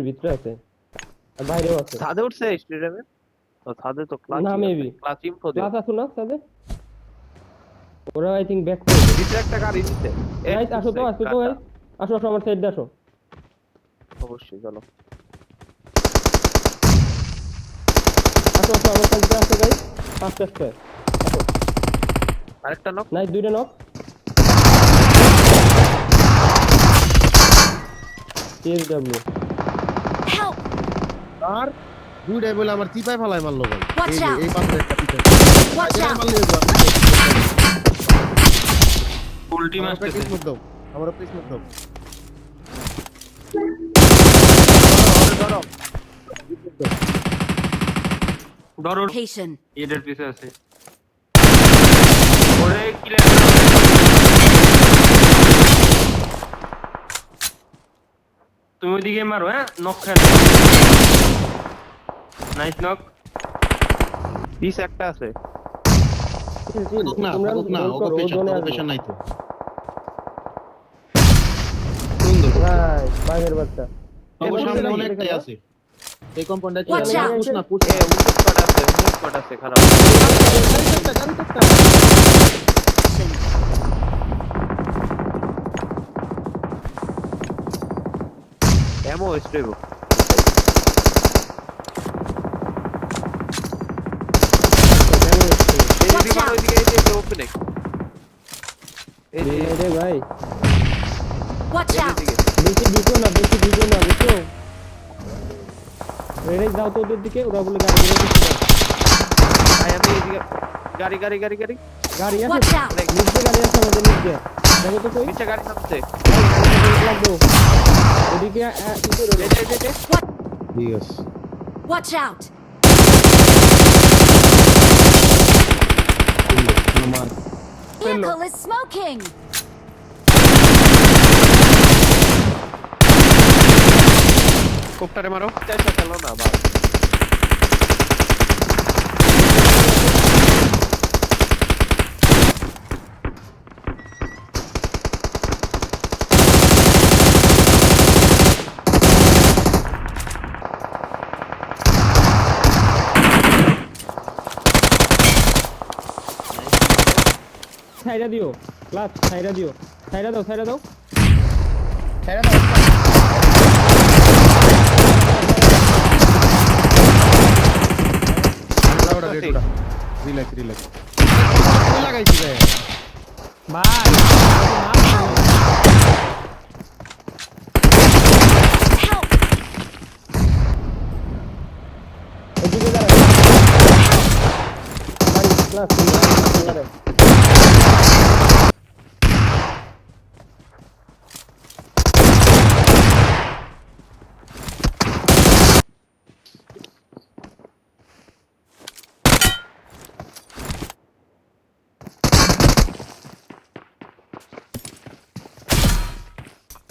ভিতরে আছে আর বাইরেও আছে। ছাদে উঠছে স্টেডিয়ামে। তো ছাদে তো ক্লাচ না মেবি ক্লাচ ইনফো দিও। ক্লাস আসো না সাথে, ওরা আই থিংক ব্যাক করবে। ভিতরে একটা গাড়ি দিছে। গাইস আসো তো, আসো তো গাইস, আসো আসো আমার সাইড আসো। অবশ্যই চলো। আসো আসো আমার সাইডে আসো গাইস, ফাস্ট ফাস্ট আসো। আরেকটা নক। নাইস, দুইটা নক। সিএসডব্লিউ Help! আর দুইটাই বলে আমার চিপায় ফালায় মারলো ভাই। Watch এই যে out! এই পাশে একটা পিছে Watch এটা out! মারলে হইবো। উল্টি আমার মারতেছে। প্র্যাকটিস দাও, আমার প্র্যাকটিস দাও। ধরো ধরো Location. এদের পিছে আছে। ওরে কিলে তুমি ওইদিকে মারো, হ্যাঁ নক খেল। Nice knock. পিস একটা আছে। থাকুক না, তোমরা থাকুক না, রোল করো, ও জোনে আসবে। ওকেশন নাই তো। সুন্দর। ভাই বাঘের বাচ্চা। আমার এই সামনে বলতে অনেকটাই না, আছে। এই কম্পাউন্ডে আছে। Watch out! পুশ না, পুশ এ উন্নত স্কোয়াড আছে, উন্নত স্কোয়াড আছে খারাপ। এমো স্ট্রেবো। Watch এদিকে মারো, out! এদিকে এই যে ওপেনে। এই যে এই রে ভাই, Watch out! এদিকে। বেশি ঢুকো না, বেশি ঢুকো না, বুঝছো? রেডে যাও তো ওদের দিকে, ওরা বলে গাড়ি দিয়ে দিচ্ছে। ভাই আমি এদিকে গাড়ি গাড়ি গাড়ি গাড়ি গাড়ি আছে, Watch out! নিচে গাড়ি আছে আমাদের নিচে। দেখো তো কই নিচে গাড়ি নামছে। লাগবো ওদিকে এই যে ঠিক আছে। Watch out! আমার Vehicle is smoking! কোপটারে মারো। চেষ্টা চালো না ভাই। ছাইরা দিও, ক্লাস ছাইরা দিও, ছাইরা দাও, ছাইরা দাও। লাউডা রেডুডা। Relax relax. লাগাইছি রে। ভাই Help! ওদিকে দাঁড়া। বাড়ি ক্লাস দাঁড়া।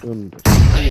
সুন্দর।